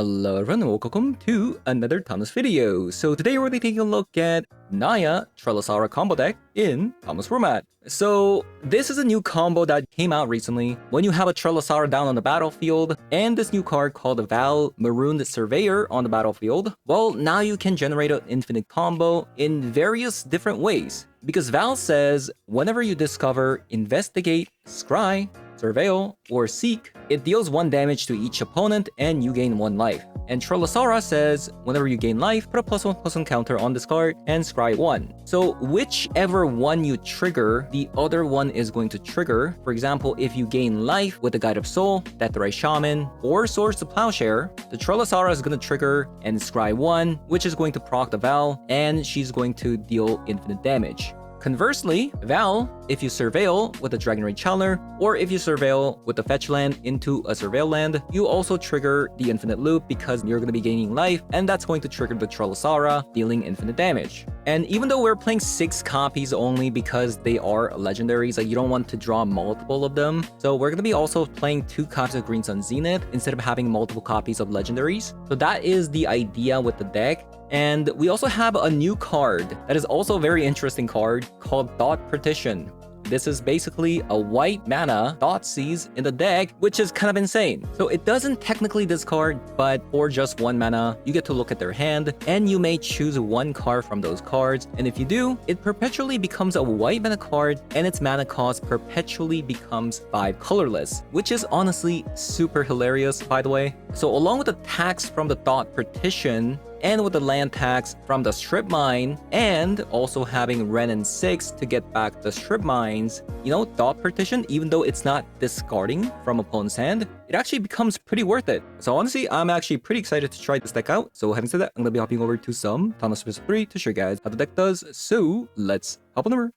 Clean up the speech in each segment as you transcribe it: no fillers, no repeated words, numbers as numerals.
Hello everyone and welcome to another Thomas video. So today we're going to be taking a look at Naya Trelala combo deck in Thomas format. So this is a new combo that came out recently when you have a Trelala down on the battlefield and this new card called the Val Marooned Surveyor on the battlefield. Well, now you can generate an infinite combo in various different ways. Because Val says, whenever you discover, investigate, scry, Surveil, or Seek, it deals 1 damage to each opponent and you gain 1 life. And Trelala says, whenever you gain life, put a +1/+1 counter on this card and scry 1. So whichever one you trigger, the other one is going to trigger. For example, if you gain life with the Guide of Soul, Death Ray Shaman, or Swords to Plowshare, the Trelala is going to trigger and scry 1, which is going to proc the Val, and she's going to deal infinite damage. Conversely, Val, if you Surveil with a Dragon Rage Channeler, or if you Surveil with the Fetch land into a Surveil land, you also trigger the Infinite Loop because you're going to be gaining life, and that's going to trigger the Trelala, dealing infinite damage. And even though we're playing 6 copies only because they are legendaries, like you don't want to draw multiple of them, so we're going to be also playing 2 copies of Green Sun Zenith instead of having multiple copies of legendaries. So that is the idea with the deck. And we also have a new card that is also a very interesting card called Thought Partition. This is basically a white mana Thoughtseize in the deck, which is kind of insane. So it doesn't technically discard, but for just 1 mana, you get to look at their hand, and you may choose 1 card from those cards. And if you do, it perpetually becomes a white mana card, and its mana cost perpetually becomes 5 colorless, which is honestly super hilarious, by the way. So along with the tax from the Thought Partition, and with the land tax from the Strip Mine, and also having Ren and 6 to get back the Strip Mines, you know, Thought Partition, even though it's not discarding from opponent's hand, it actually becomes pretty worth it. So honestly, I'm actually pretty excited to try this deck out. So having said that, I'm going to be hopping over to some Thomas BO3 to show you guys how the deck does. So let's hop on over.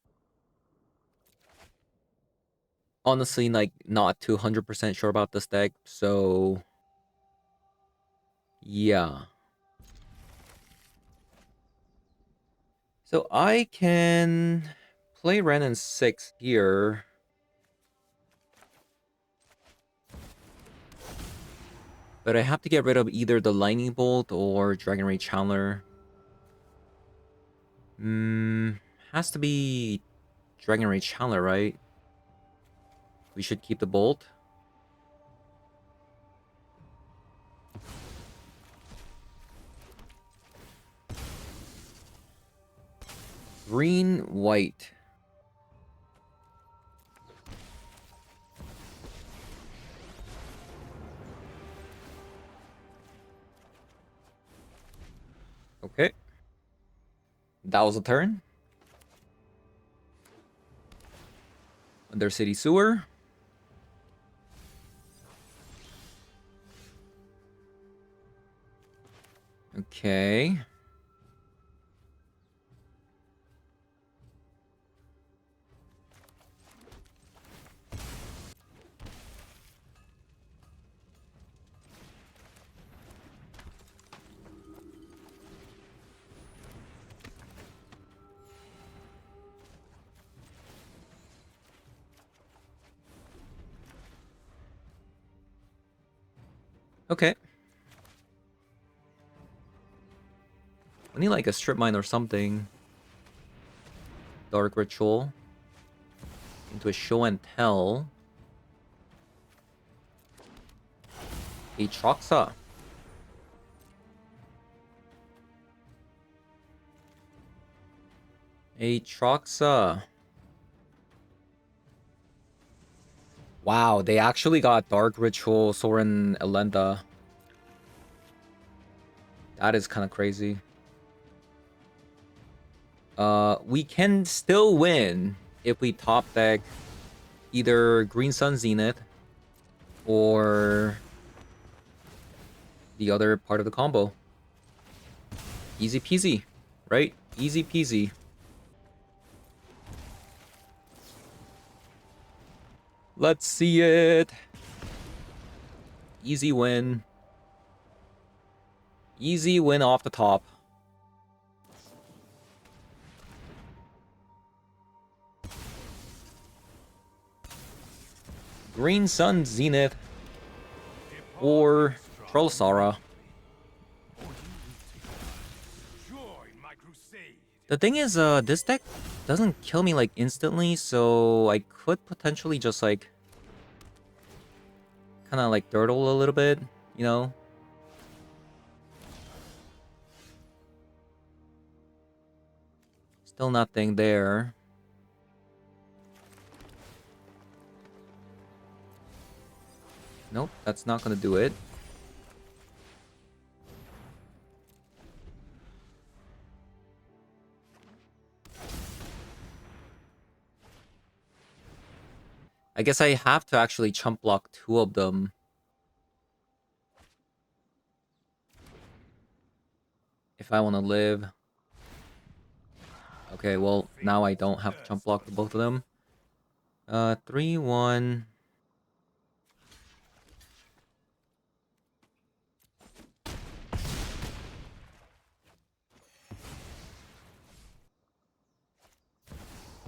Honestly, like, not 200% sure about this deck, so yeah. So I can play Ren and 6 here. But I have to get rid of either the Lightning Bolt or Dragon Rage Channeler. Has to be Dragon Rage Channeler, right? We should keep the Bolt. Green, white. Okay. That was a turn. Undercity Sewer. Okay. Okay. I need like a Strip Mine or something. Dark Ritual. Into a Show and Tell. Aatroxa. Aatroxa. Wow, they actually got Dark Ritual, Soren Elenda. That is kind of crazy. We can still win if we top deck either Green Sun Zenith or the other part of the combo. Easy peasy, right? Easy peasy. Let's see it. Easy win. Easy win off the top. Green Sun Zenith or Trelala. The thing is, this deck doesn't kill me like instantly, so I could potentially just like kind of like turtle a little bit, you know? Still nothing there. Nope, that's not gonna do it. I guess I have to actually chump block 2 of them. If I want to live. Okay, well, now I don't have to chump block both of them. 3-1.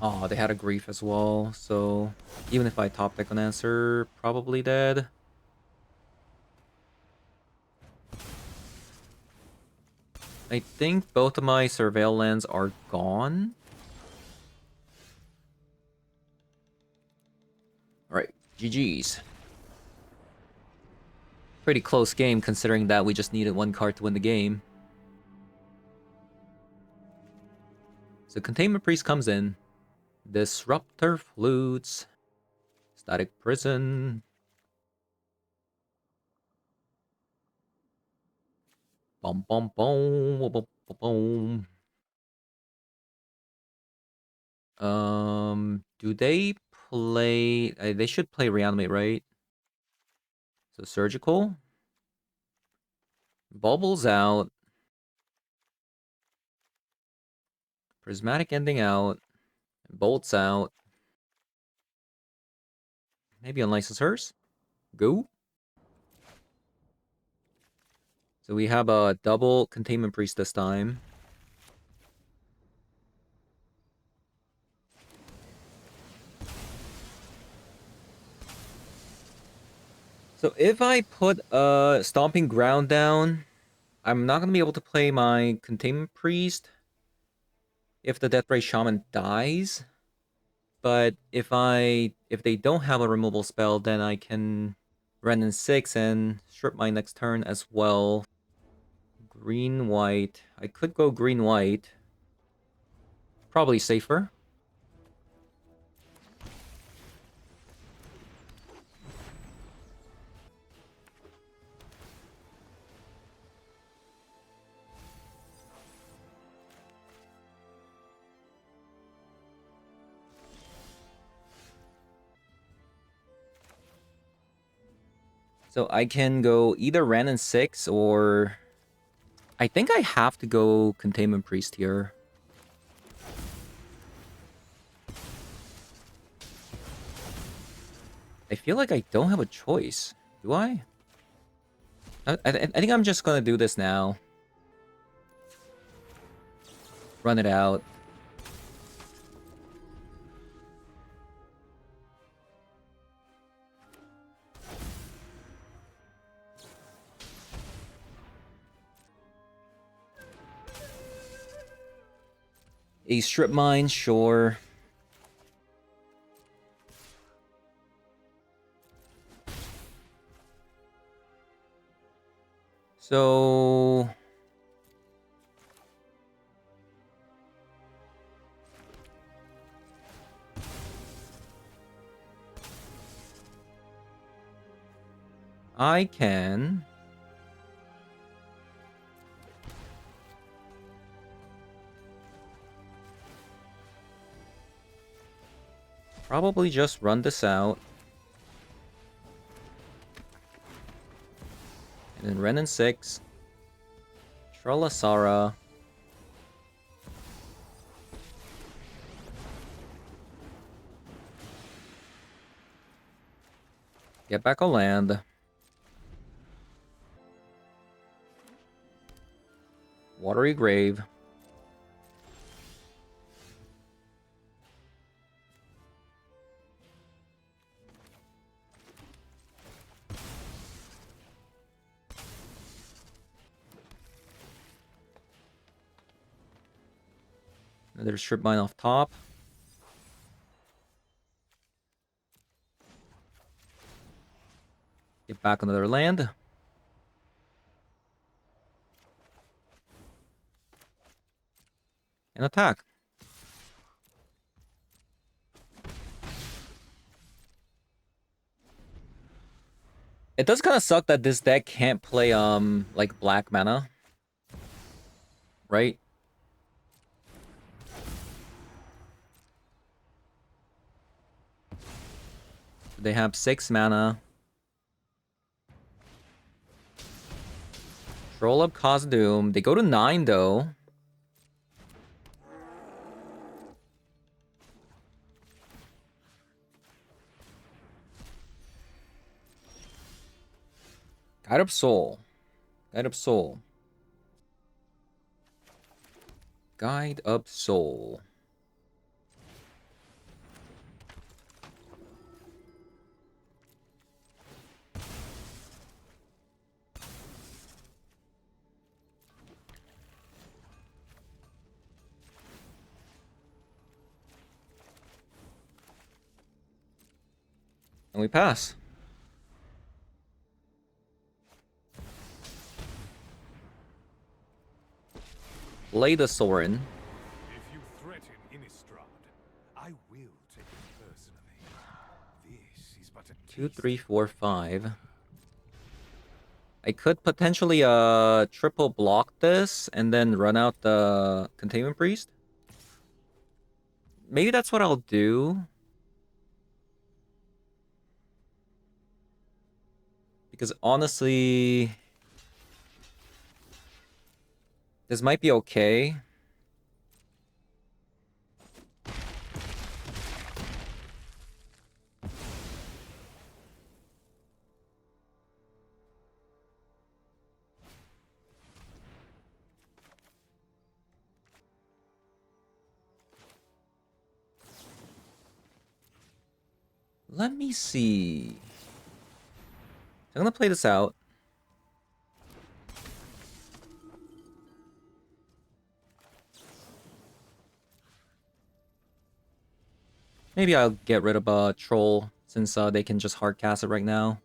Oh, they had a grief as well, so even if I top deck an answer, probably dead. I think both of my Surveil lands are gone. Alright, GG's. Pretty close game considering that we just needed 1 card to win the game. So Containment Priest comes in. Disruptor Flutes. Static Prison. Boom, boom, boom, boom, boom, boom. Do they play... they should play Reanimate, right? So Surgical. Bubbles out. Prismatic Ending out. Bolts out. Maybe Unlicense Hers. Go. So we have a double Containment Priest this time. So if I put a Stomping Ground down, I'm not going to be able to play my Containment Priest if the Deathray Shaman dies. But if they don't have a removal spell, then I can run in 6 and strip my next turn as well. Green-white. I could go green-white. Probably safer. So I can go either Ran in 6 or... I think I have to go Containment Priest here. I feel like I don't have a choice. Do I? I think I'm just gonna do this now. Run it out. A strip mine, sure. So... I can... probably just run this out. And then Ren in 6. Trelala. Get back a land. Watery Grave. Another strip mine off top. Get back another land. And attack. It does kind of suck that this deck can't play like black mana. Right? They have 6 mana. Troll up cause doom. They go to 9 though. Guide up soul. Guide up soul. Guide up soul. And we pass. Play the Sorin. If you threaten Innistrad, I will take it personally. This is but a 2, 3, 4, 5. I could potentially triple block this and then run out the Containment Priest. Maybe that's what I'll do. Because honestly, this might be okay. Let me see. I'm gonna play this out. Maybe I'll get rid of a troll since they can just hard cast it right now.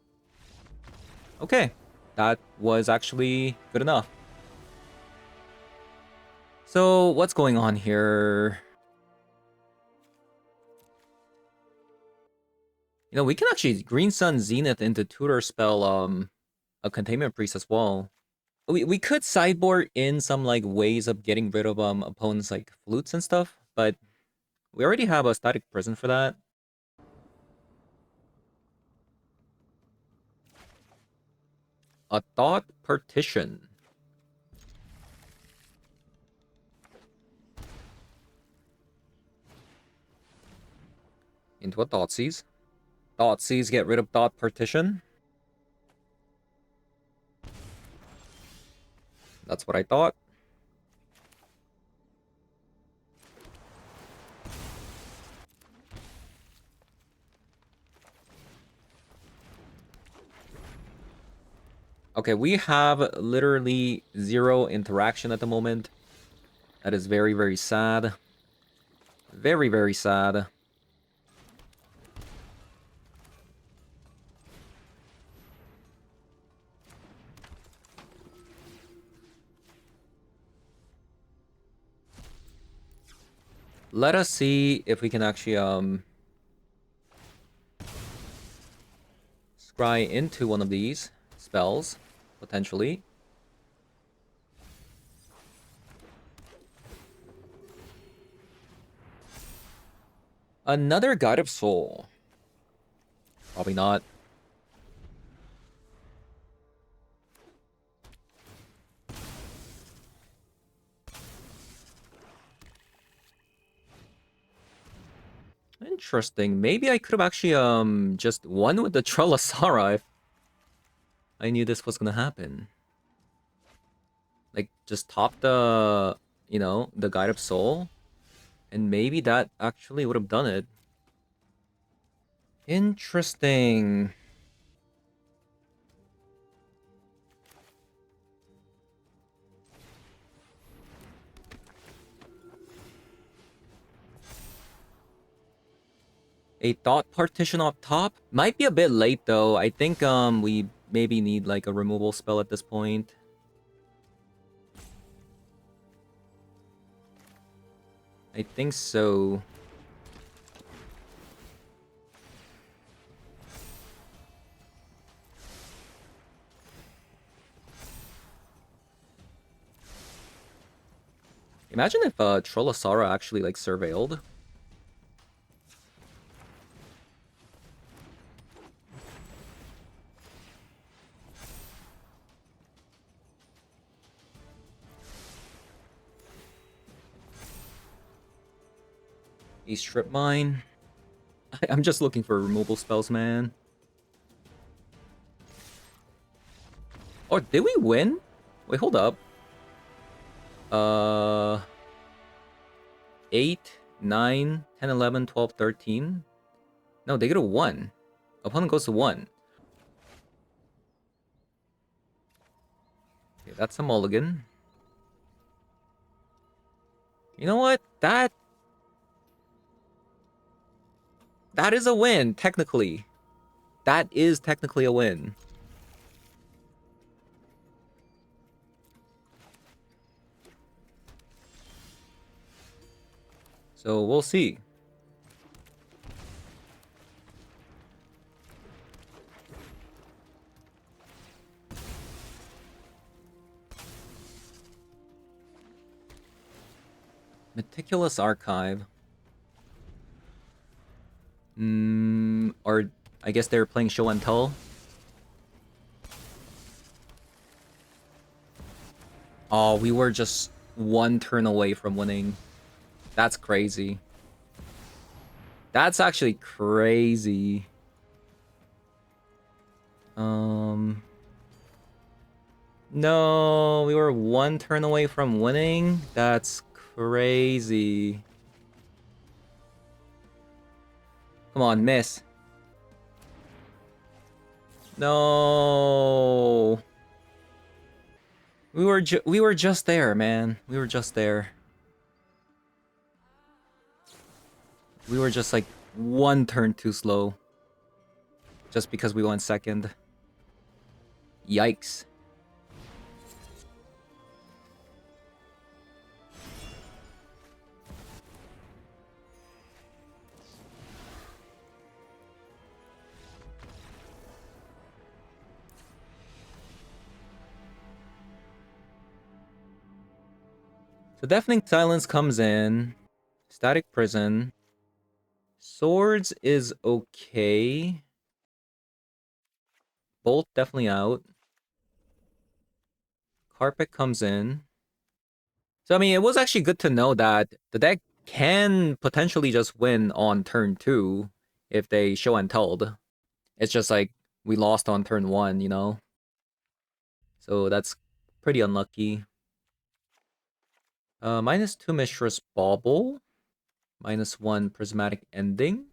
Okay, that was actually good enough. So what's going on here? You know, we can actually Green Sun Zenith into tutor spell a Containment Priest as well. We could sideboard in some like ways of getting rid of opponents like flutes and stuff, but we already have a Static Prison for that. A Thought Partition. Into a Thoughtseize. Thoughtseize, get rid of Thought Partition. That's what I thought. Okay, we have literally 0 interaction at the moment. That is very, very sad. Very, very sad. Let us see if we can actually scry into one of these spells, potentially. Another Guide of Soul. Probably not. Interesting. Maybe I could have actually just won with the Trelala if I knew this was gonna happen. Like just top the, you know, the Guide of Soul, and maybe that actually would have done it. Interesting. A thought partition up top? Might be a bit late though. I think we maybe need like a removal spell at this point. I think so. Imagine if Trelala actually like surveilled. A strip mine. I'm just looking for removal spells, man. Oh, did we win? Wait, hold up. 8, 9, 10, 11, 12, 13. No, they go to 1. Opponent goes to 1. Okay, that's a mulligan. You know what? That is a win, technically. That is technically a win. So we'll see. Meticulous Archive. Or I guess they're playing Show and Tell. Oh, we were just 1 turn away from winning. That's crazy. That's actually crazy. No, we were 1 turn away from winning? That's crazy. Come on, miss. No. We were just there, man. We were just there. We were just like 1 turn too slow. Just because we went second. Yikes. So Deafening Silence comes in. Static Prison. Swords is okay. Bolt definitely out. Carpet comes in. So, I mean, it was actually good to know that the deck can potentially just win on turn 2 if they show and telled. It's just like, we lost on turn 1, you know? So that's pretty unlucky. -2 Mistress Bauble. -1 Prismatic Ending.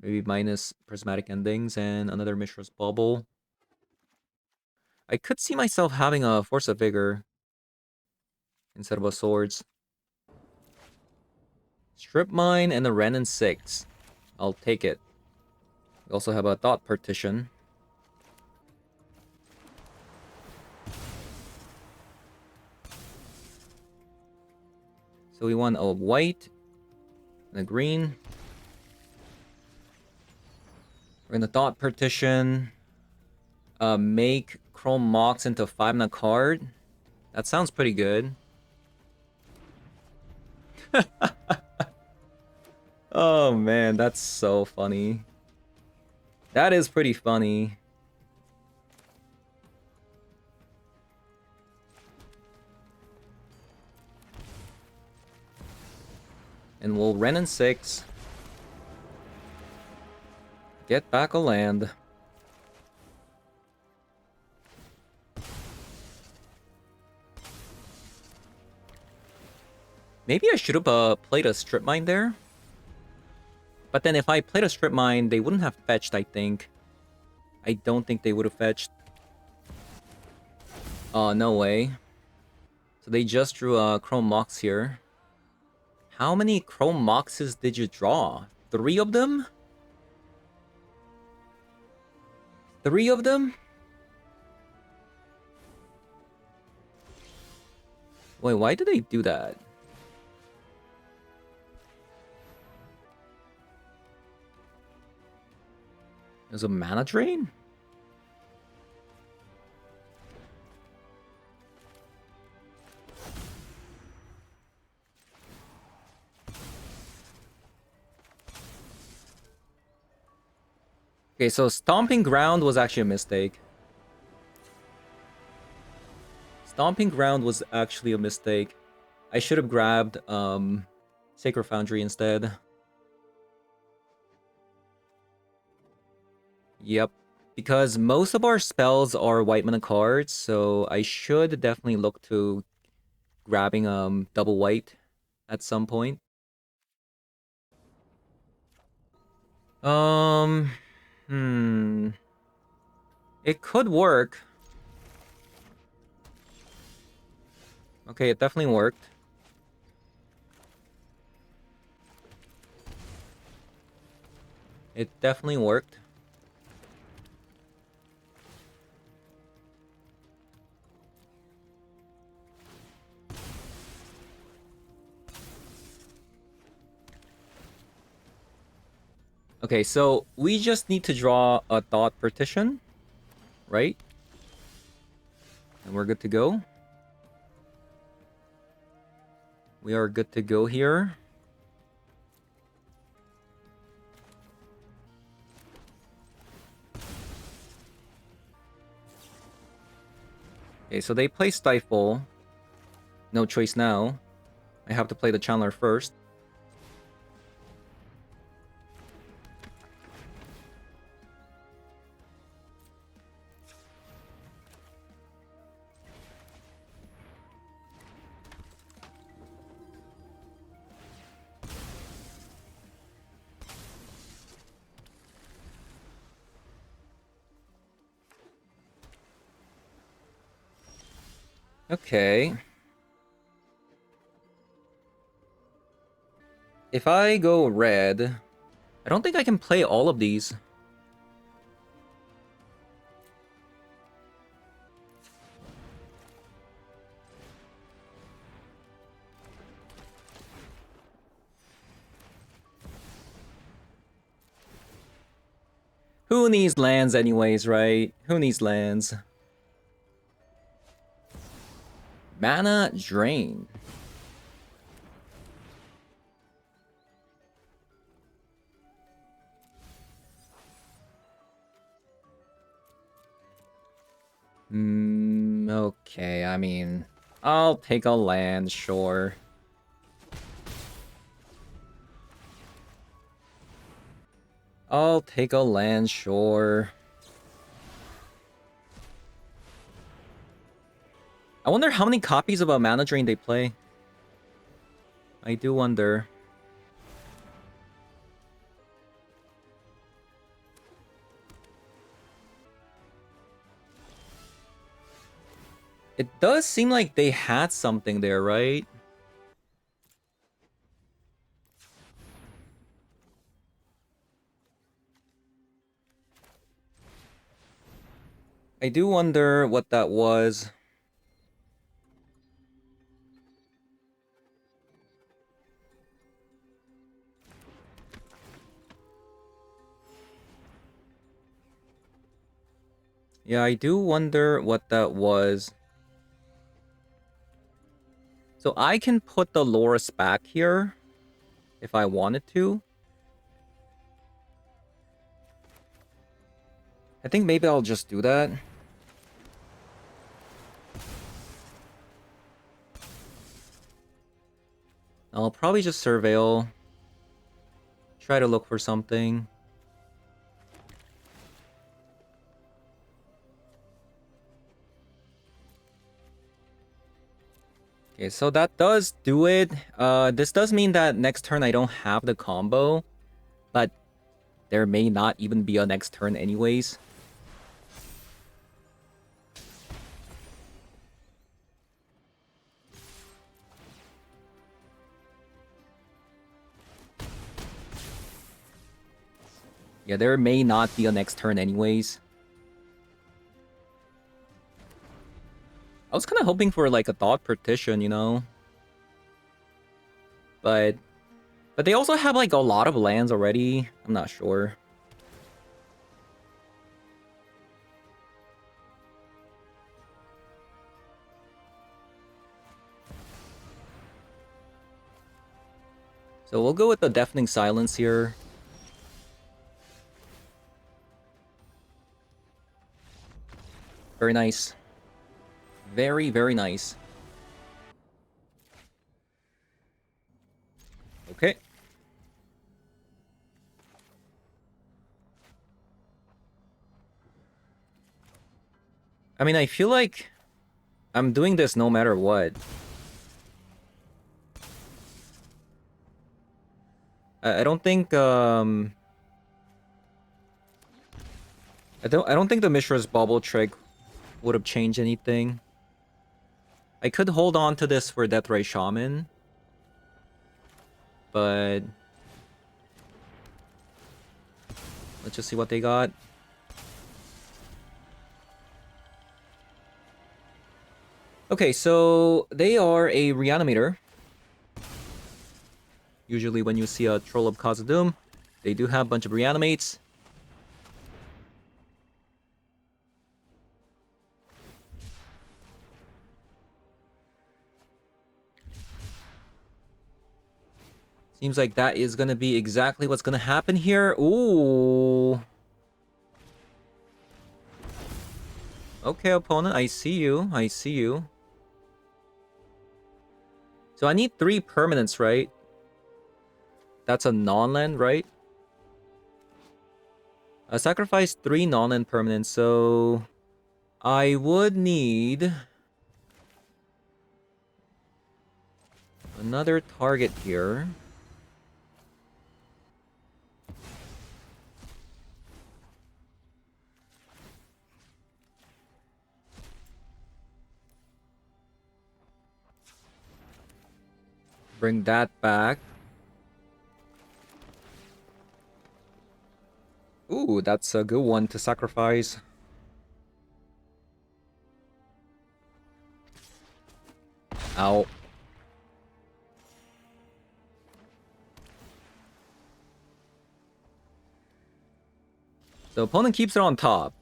Maybe minus Prismatic Endings and another Mistress Bauble. I could see myself having a Force of Vigor instead of a Swords. Strip Mine and a Ren and 6. I'll take it. We also have a Thought Partition. So we want a white and a green. We're in the Thought Partition. Make Chrome Mox into 5 and a card. That sounds pretty good. Oh man, that's so funny. That is pretty funny. And we'll Ren and 6. Get back a land. Maybe I should have played a Strip Mine there. But then if I played a Strip Mine, they wouldn't have fetched, I think. I don't think they would have fetched. Oh, no way. So they just drew a Chrome Mox here. How many Chrome Moxes did you draw? 3 of them? 3 of them? Wait, why did they do that? There's a mana drain? Okay, so Stomping Ground was actually a mistake. Stomping Ground was actually a mistake. I should have grabbed Sacred Foundry instead. Yep. Because most of our spells are white mana cards, so I should definitely look to grabbing double white at some point. Hmm. It could work. Okay, it definitely worked. It definitely worked. Okay, so we just need to draw a Thought Partition, right? And we're good to go. We are good to go here. Okay, so they play Stifle. No choice now. I have to play the Chandler first. Okay. If I go red, I don't think I can play all of these. Who needs lands anyways, right? Who needs lands? Mana Drain. Okay, I mean, I'll take a land, sure. I'll take a land, sure. I wonder how many copies of a Mana Drain they play. I do wonder. It does seem like they had something there, right? I do wonder what that was. Yeah, I do wonder what that was. So I can put the Loris back here if I wanted to. I think maybe I'll just do that. I'll probably just Surveil. Try to look for something. Okay, so that does do it. This does mean that next turn I don't have the combo, but there may not even be a next turn anyways. Yeah, there may not be a next turn anyways. I was kind of hoping for like a Thought Partition, you know? But they also have like a lot of lands already. I'm not sure. So we'll go with the Deafening Silence here. Very nice. Very, very nice. Okay. I mean, I feel like I'm doing this no matter what. I don't think I don't think the Mishra's Bubble trick would have changed anything. I could hold on to this for Deathray Shaman, but let's just see what they got. Okay, so they are a Reanimator. Usually when you see a Troll of Khazad-dûm, they do have a bunch of Reanimates. Seems like that is going to be exactly what's going to happen here. Ooh. Okay, opponent, I see you. I see you. So I need 3 permanents, right? That's a non-land, right? Sacrifice 3 non-land permanents, so I would need another target here. Bring that back. Ooh, that's a good one to sacrifice. Ow. So opponent keeps it on top.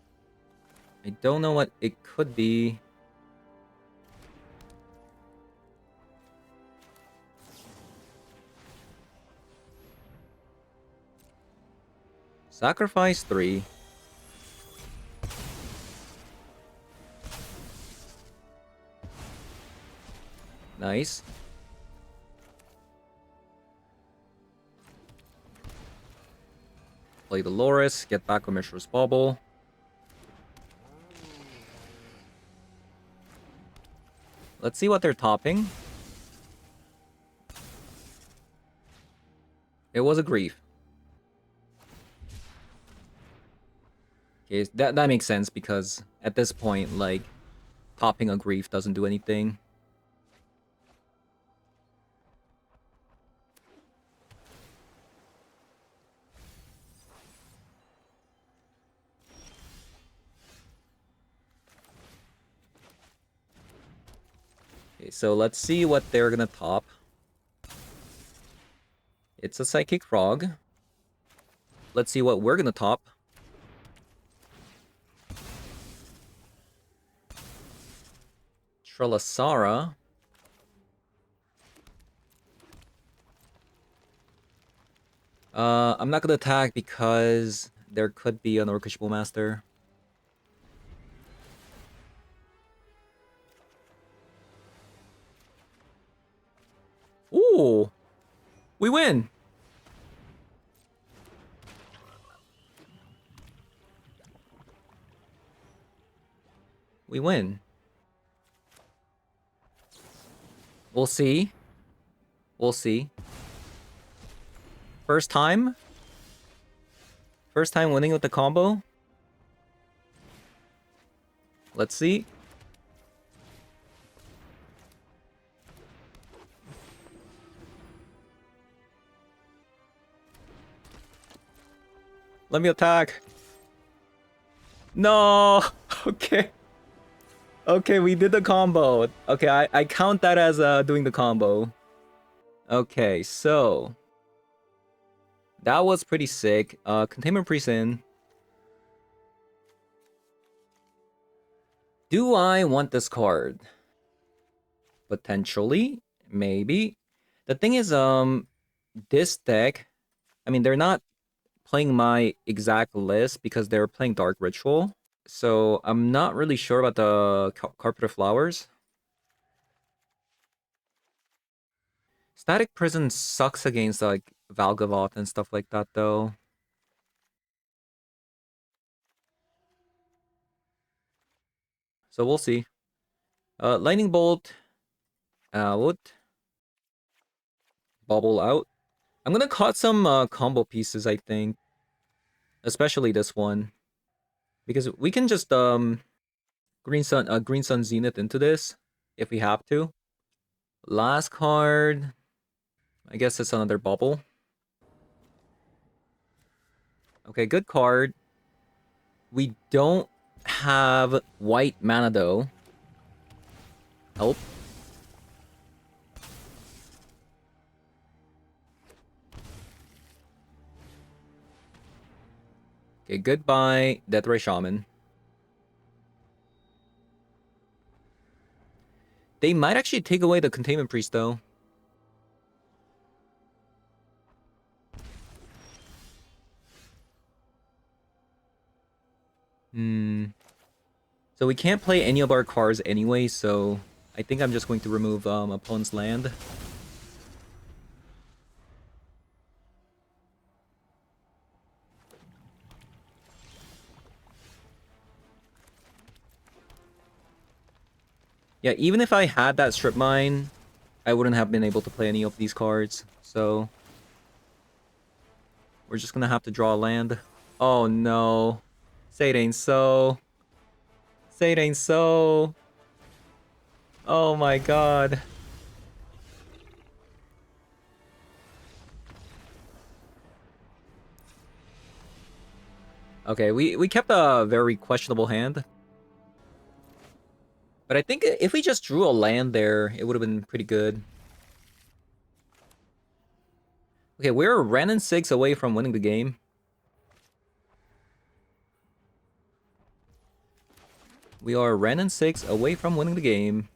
I don't know what it could be. Sacrifice 3. Nice. Play the Loris, get back a Mishra's Bauble. Let's see what they're topping. It was a Grief. Okay, that makes sense because at this point, like, topping a Grief doesn't do anything. Okay, so let's see what they're gonna top. It's a Psychic Frog. Let's see what we're gonna top. Trelala. I'm not gonna attack because there could be an Orcish Master. Ooh! We win! We win. We'll see. We'll see. First time? First time winning with the combo? Let's see. Let me attack. No. Okay. Okay, we did the combo. Okay, I count that as doing the combo. Okay, so that was pretty sick. Containment Priest in. Do I want this card? Potentially, maybe. The thing is, this deck, I mean, they're not playing my exact list because they're playing Dark Ritual. So I'm not really sure about the Carpet of Flowers. Static Prison sucks against like Valgavoth and stuff like that though. So we'll see. Lightning Bolt out. Bubble out. I'm gonna cut some combo pieces, I think. Especially this one. Because we can just Green Sun Zenith into this if we have to. Last card. I guess it's another bubble. Okay, good card. We don't have white mana though. Help. Okay, goodbye, Deathray Shaman. They might actually take away the Containment Priest though. So we can't play any of our cards anyway, so I think I'm just going to remove opponent's land. Yeah, even if I had that strip mine, I wouldn't have been able to play any of these cards, so we're just gonna have to draw a land. Oh no. Say it ain't so. Say it ain't so. Oh my god. Okay, we kept a very questionable hand. But I think if we just drew a land there, it would have been pretty good. Okay, we're Ren and 6 away from winning the game. We are Ren and 6 away from winning the game.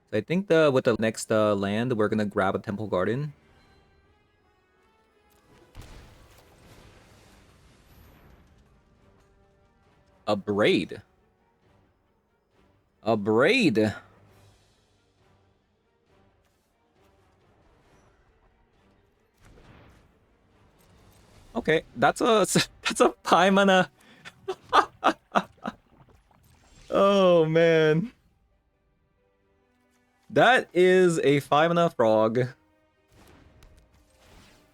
So I think with the next land, we're gonna grab a Temple Garden. A Braid. A Braid. Okay, that's a that's a Paimana. Oh man. That is a 5-mana frog.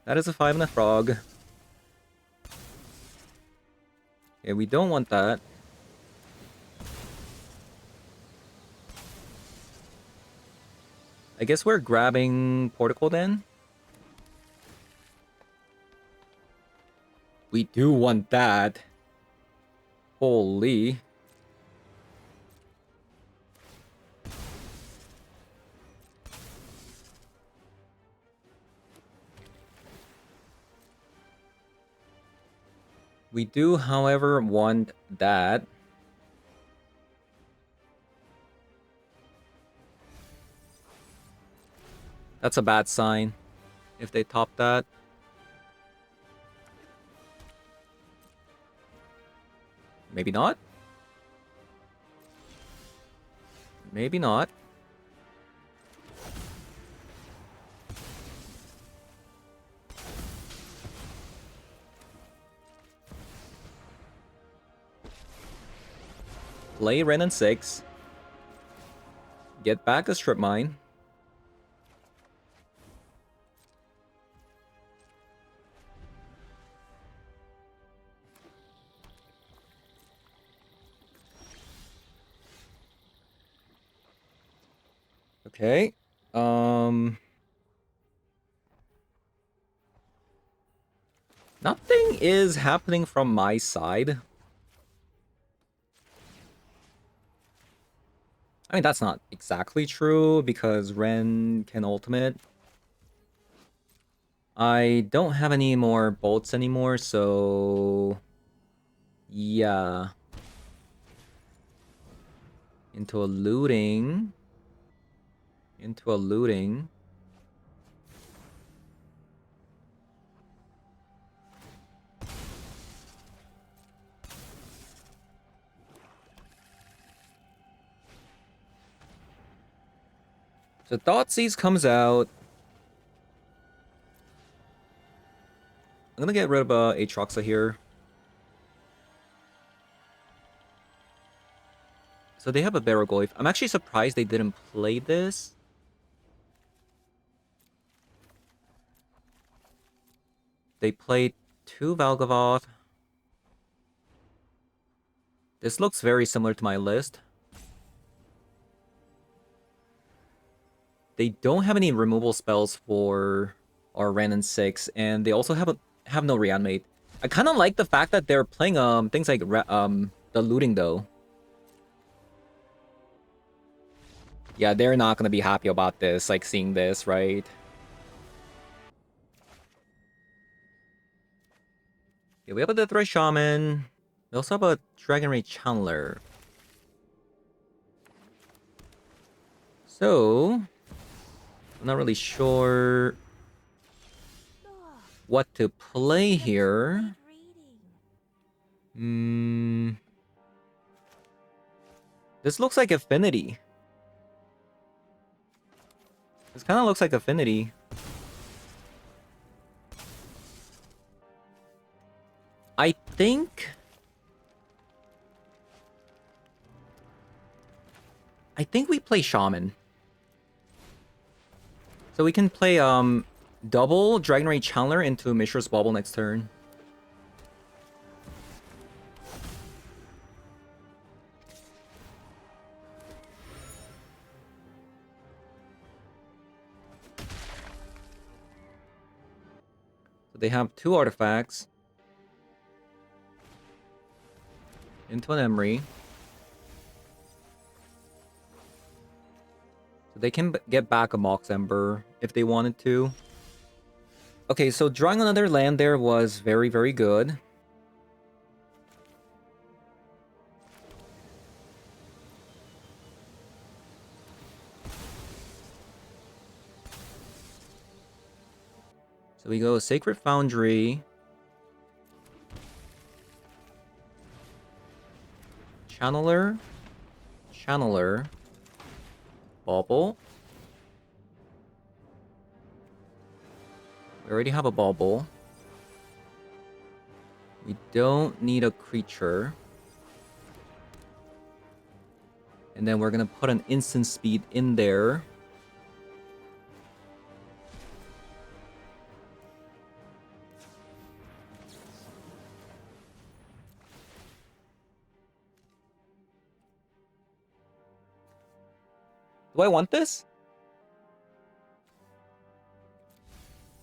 That is a 5-mana frog. Okay, we don't want that. I guess we're grabbing Portico then. We do want that. Holy. We do, however, want that. That's a bad sign if they top that. Maybe not. Maybe not. Play Ren and 6. Get back a strip mine. Okay. Nothing is happening from my side. I mean, that's not exactly true because Ren can ultimate. I don't have any more bolts anymore, so... yeah. Into a looting. Into a looting. So Thoughtseize comes out. I'm gonna get rid of Aatroxa here. So they have a Baraglyph. I'm actually surprised they didn't play this. They played 2 Valgavoth. This looks very similar to my list. They don't have any removal spells for our Ren and 6, and they also have no reanimate. I kind of like the fact that they're playing things like the looting though. Yeah, they're not gonna be happy about this, like seeing this, right? Yeah, we have a Death Ray Shaman. We also have a Dragon Ray Channeler. So, I'm not really sure what to play here. This looks like Affinity. This kind of looks like Affinity. I think we play Shaman. So we can play double Dragon Ray Channeler into Mishra's Bauble next turn. So they have 2 artifacts. Into an Emery. So they can get back a Mox Ember if they wanted to. Okay, so drawing another land there was very, very good. So we go Sacred Foundry. Channeler. Channeler. Bauble. We already have a Bauble. We don't need a creature. And then we're gonna put an instant speed in there. Do I want this?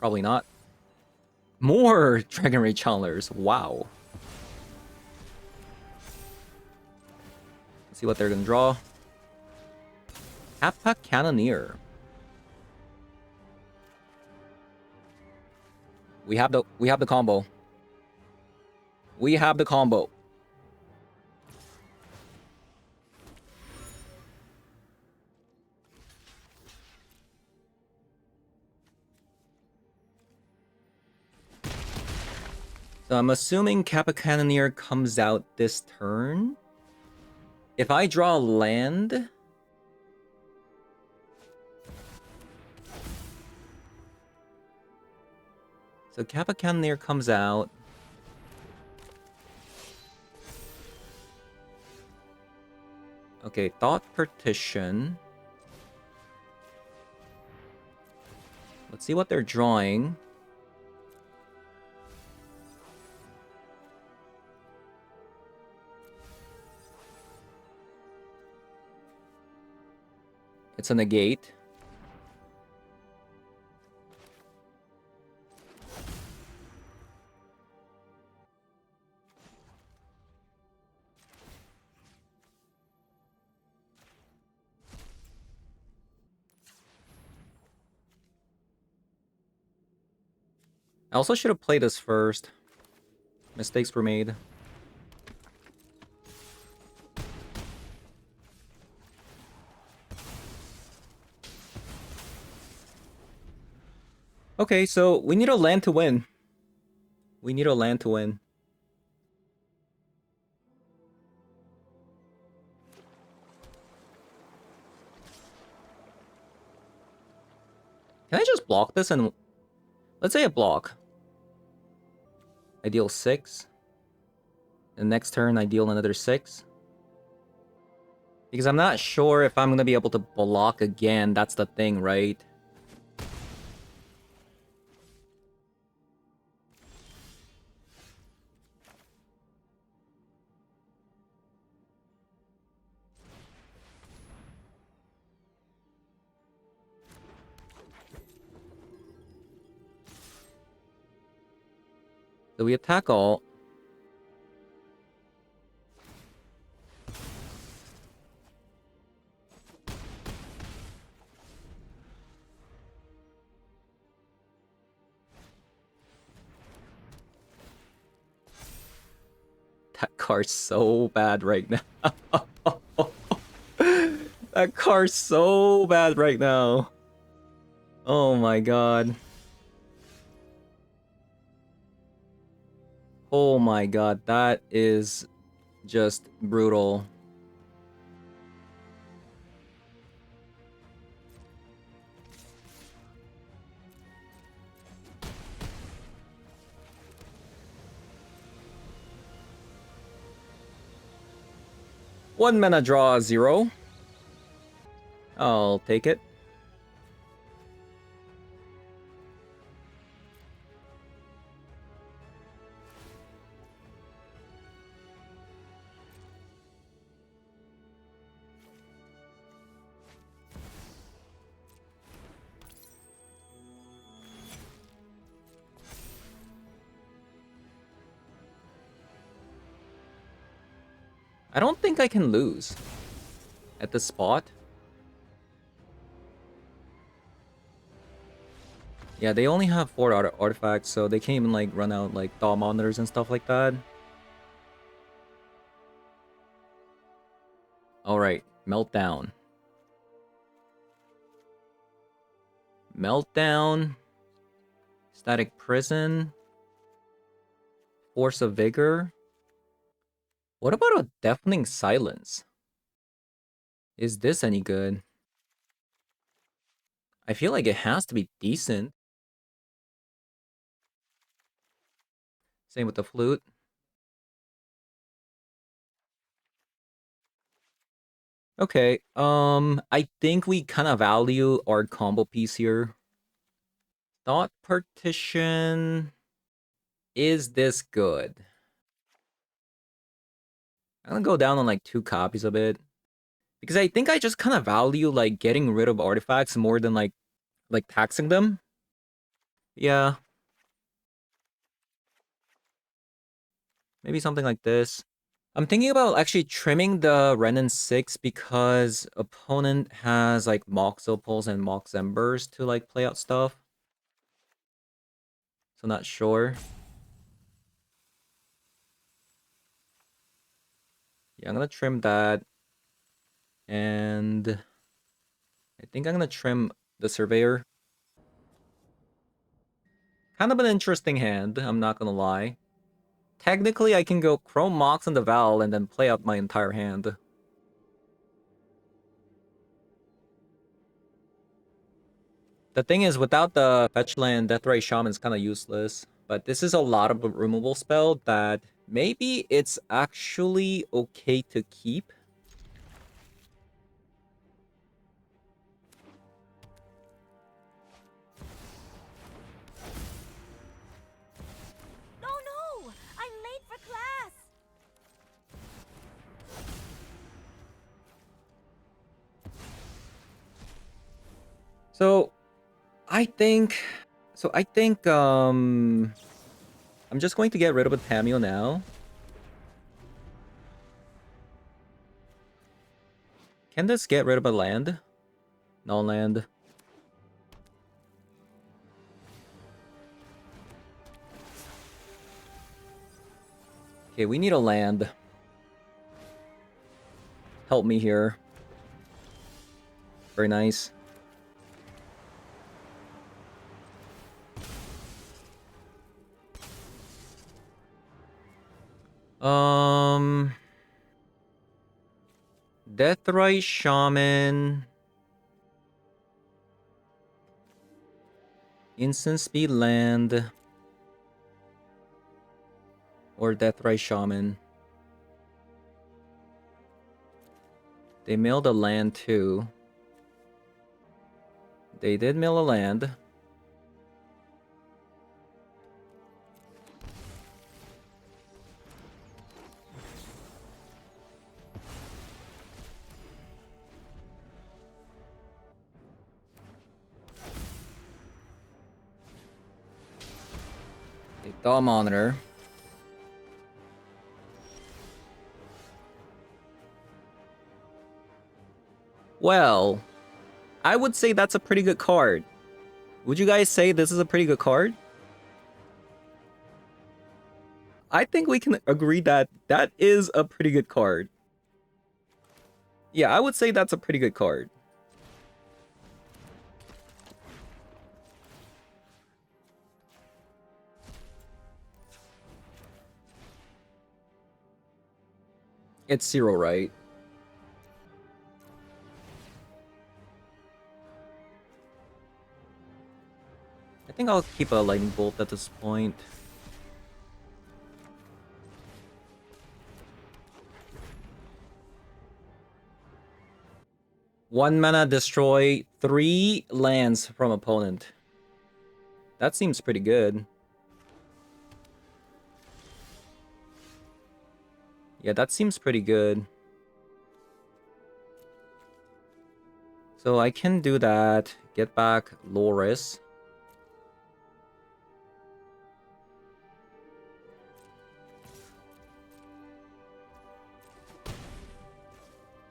Probably not. More Dragon Ray Channelers. Wow. Let's see what they're gonna draw. Kappa Cannoneer. We have the combo. We have the combo. So I'm assuming Kappa Cannoneer comes out this turn. If I draw land... So Kappa Cannoneer comes out. Okay, Thought Partition. Let's see what they're drawing. It's a negate. I also should have played this first. Mistakes were made. Okay, so we need a land to win. We need a land to win. Can I just block this and... Let's say a block. I deal 6. The next turn I deal another 6. Because I'm not sure if I'm going to be able to block again. That's the thing, right? So we attack all. That card's so bad right now. That card's so bad right now. Oh my god. Oh my god, that is just brutal. One mana draw 0. I'll take it. I don't think I can lose at this spot. Yeah, they only have 4 artifacts, so they can't even like run out like thaw monitors and stuff like that. Alright, Meltdown. Meltdown. Static Prison. Force of Vigor. What about a Deafening Silence? Is this any good? I feel like it has to be decent. Same with the Flute. Okay, I think we kind of value our combo piece here. Thought Partition... Is this good? I'm gonna go down on like 2 copies of it. Because I think I just kind of value like getting rid of artifacts more than like taxing them. Yeah. Maybe something like this. I'm thinking about actually trimming the Renin 6 because opponent has like Mox Opals and Mox Embers to like play out stuff. So not sure. Yeah, I'm gonna trim that. And I think I'm gonna trim the Surveyor. Kind of an interesting hand, I'm not gonna lie. Technically, I can go Chrome Mox and the Val and then play out my entire hand. The thing is, without the fetch land, Deathray Shaman is kind of useless. But this is a lot of a removal spell that maybe it's actually okay to keep. Oh no! I'm late for class! So, I think... I'm just going to get rid of a Tameo now. Can this get rid of a land? No land. Okay, we need a land. Help me here. Very nice. Deathrite Shaman. Instant speed land. Or Deathrite Shaman. They milled a land too. They did mill a land. They thought monitor. Well, I would say that's a pretty good card. Would you guys say this is a pretty good card? I think we can agree that that is a pretty good card. Yeah, I would say that's a pretty good card. It's 0, right? I think I'll keep a lightning bolt at this point. One mana, destroy 3 lands from opponent. That seems pretty good. Yeah, that seems pretty good. So I can do that. Get back Loris.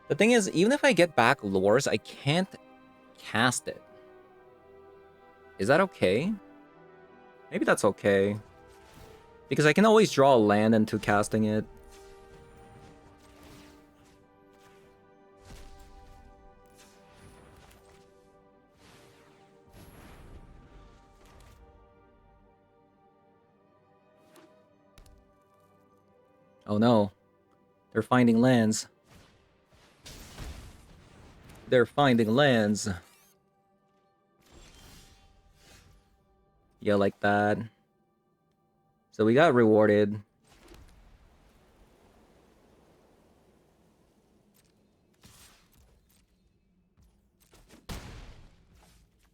The thing is, even if I get back Loris, I can't cast it. Is that okay? Maybe that's okay. Because I can always draw a land into casting it. Oh no. They're finding lands. They're finding lands. Yeah, like that. So we got rewarded.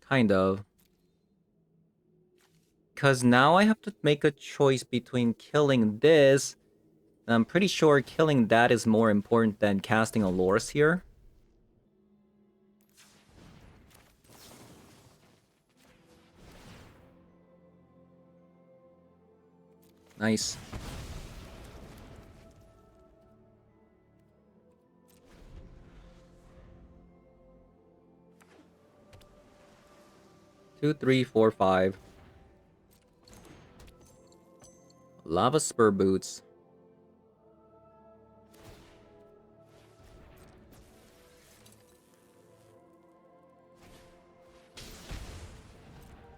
Kind of. Because now I have to make a choice between killing this. And I'm pretty sure killing that is more important than casting a Loris here. Nice. Two, three, four, five. Lava Spur Boots.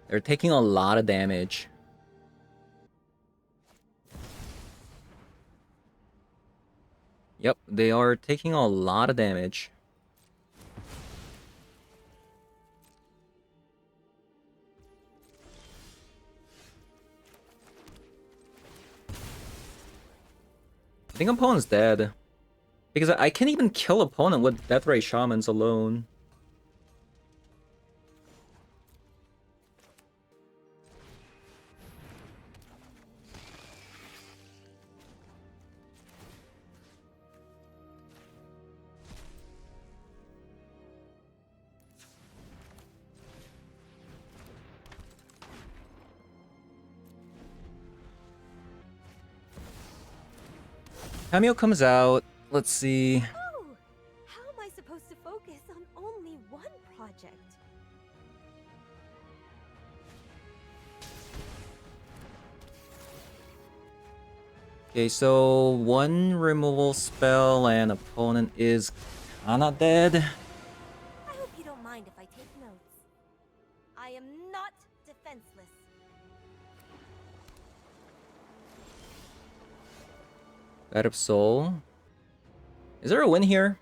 They're taking a lot of damage. Yep, they are taking a lot of damage. I think opponent's dead. Because I can't even kill opponent with Deathrite Shamans alone. Cameo comes out. Let's see. Oh, how am I supposed to focus on only one project? Okay, so one removal spell and opponent is kinda dead. I hope you don't mind if I take notes. I am not defenseless. Bed of Soul. Is there a win here?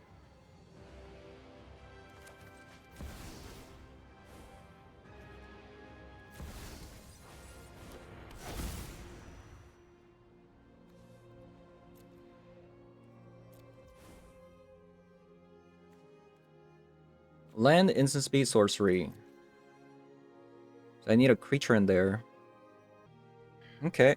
Land instant speed sorcery. So I need a creature in there. Okay.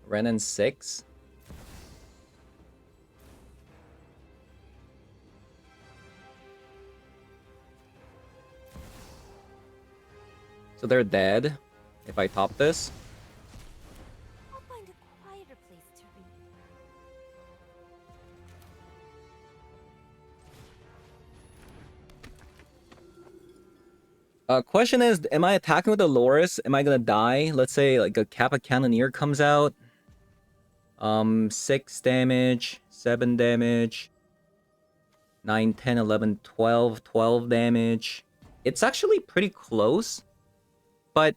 Renin 6. So they're dead if I top this. I'll find a quieter place to read. Question is, am I attacking with the Loris? Am I gonna die? Let's say like a Kappa Cannoneer comes out. 6 damage, 7 damage, 9, 10, 11, 12, 12 damage. It's actually pretty close. But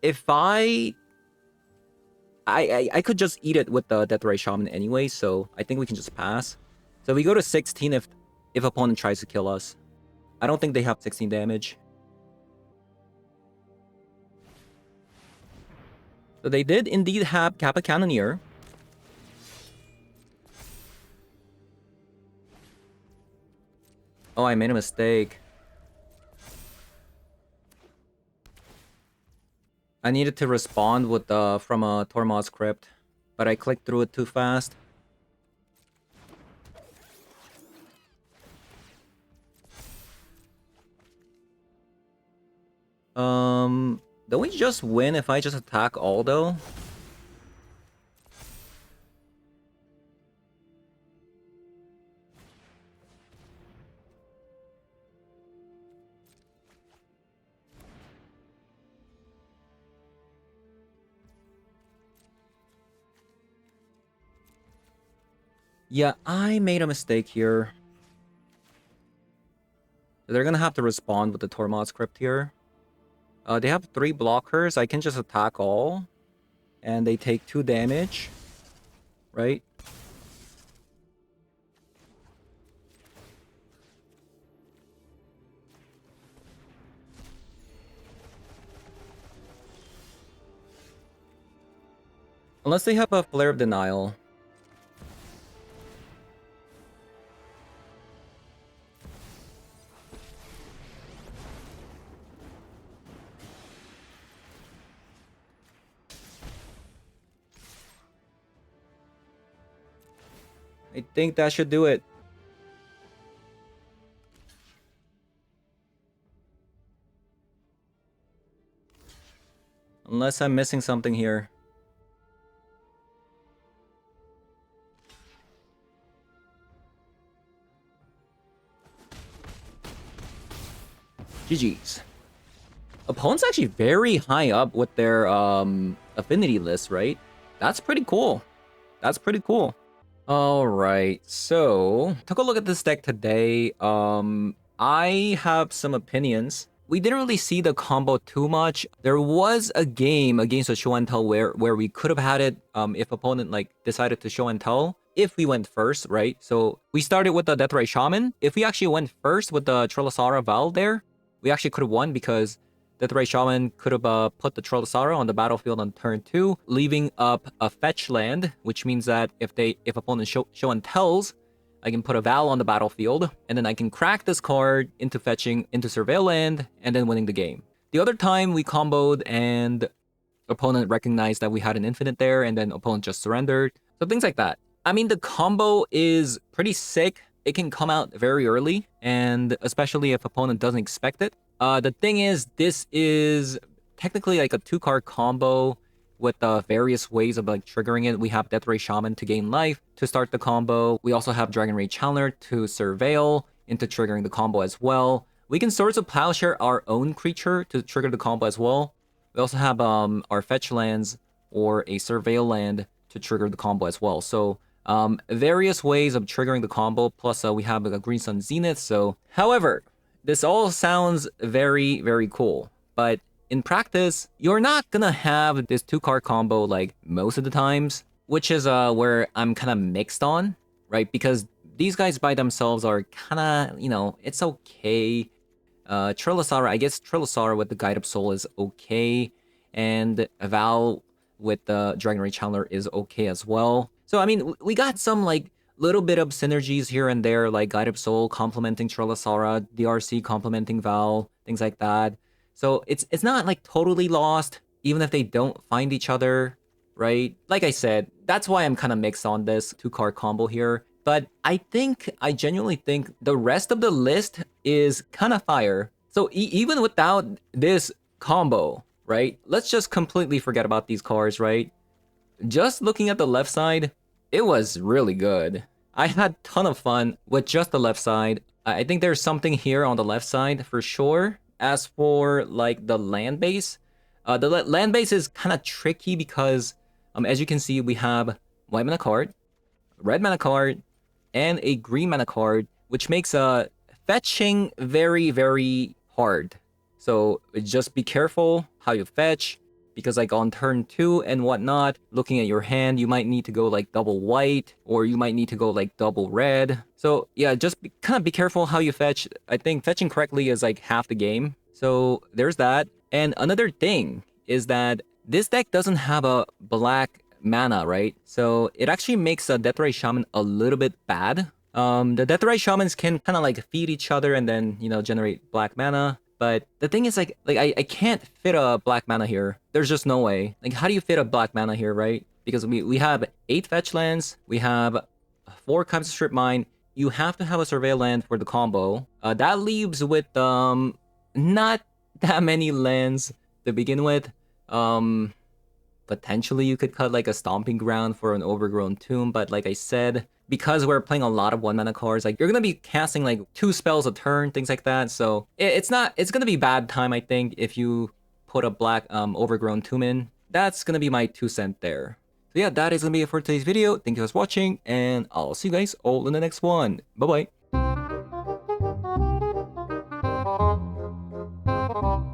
if I could just eat it with the Death Ray Shaman anyway, so I think we can just pass. So we go to 16 if opponent tries to kill us. I don't think they have 16 damage. So they did indeed have Kappa Cannoneer. Oh, I made a mistake. I needed to respond with from a Tormod's Crypt, but I clicked through it too fast. Don't we just win if I just attack Aldo? Yeah, I made a mistake here. They're gonna have to respond with the Tormod's Crypt here. They have 3 blockers. I can just attack all. And they take 2 damage. Right? Unless they have a Flare of Denial. I think that should do it. Unless I'm missing something here. GG's. Opponent's actually very high up with their affinity list, right? That's pretty cool. That's pretty cool. Alright, so took a look at this deck today. I have some opinions. We didn't really see the combo too much. There was a game against a show and tell where we could have had it if opponent like decided to show and tell if we went first, right? So we started with the Deathray Shaman. If we actually went first with the Trelala Val there, we actually could have won because Deathray Shaman could have put the Trelala on the battlefield on turn 2, leaving up a fetch land, which means that if opponent show and tells, I can put a Val on the battlefield, and then I can crack this card into fetching into Surveil land, and then winning the game. The other time we comboed and opponent recognized that we had an infinite there, and then opponent just surrendered. So things like that. I mean, the combo is pretty sick. It can come out very early, and especially if opponent doesn't expect it. The thing is, this is technically like a 2-card combo with various ways of like triggering it. We have Death Ray Shaman to gain life to start the combo. We also have Dragon Ray Chandler to Surveil into triggering the combo as well. We can Swords of Plowshare our own creature to trigger the combo as well. We also have our fetch lands or a Surveil land to trigger the combo as well. So various ways of triggering the combo. Plus we have a Green Sun Zenith. So however, this all sounds very, very cool. But in practice, you're not gonna have this 2-card combo like most of the times, which is where I'm kind of mixed on, right? Because these guys by themselves are kind of, you know, it's okay. Trelala, I guess Trelala with the Guide Up Soul is okay, and Val with the Dragon Ray Chandler is okay as well. So I mean, we got some like little bit of synergies here and there, like Guide Up Soul complementing Trelala, DRC complementing Val, things like that. So it's not like totally lost, even if they don't find each other, right? Like I said, that's why I'm kind of mixed on this 2-card combo here. But I genuinely think the rest of the list is kind of fire. So even without this combo, right? Let's just completely forget about these cards, right? Just looking at the left side, it was really good. I had a ton of fun with just the left side. I think there's something here on the left side for sure. As for like the land base, the land base is kind of tricky because as you can see, we have white mana card, red mana card, and a green mana card, which makes fetching very, very hard. So just be careful how you fetch, because like on turn 2 and whatnot, looking at your hand, you might need to go like double white, or you might need to go like double red. So yeah, just kind of be careful how you fetch. I think fetching correctly is like half the game. So there's that. And another thing is that this deck doesn't have a black mana, right? So it actually makes a Death Ray Shaman a little bit bad. The Death Ray Shamans can kind of like feed each other and then, you know, generate black mana. But the thing is like I can't fit a black mana here. There's just no way. Like, how do you fit a black mana here, right? Because we have 8 fetch lands, we have 4 copies of Strip Mine. You have to have a Surveil land for the combo. That leaves with not that many lands to begin with. Potentially you could cut like a Stomping Ground for an Overgrown Tomb, but like I said, because we're playing a lot of 1-mana cards, like you're gonna be casting like 2 spells a turn, things like that. So it's gonna be bad time, I think, if you put a black Overgrown Tomb in. That's gonna be my 2 cents there. So yeah, that is gonna be it for today's video. Thank you guys for watching, and I'll see you guys all in the next one. Bye bye.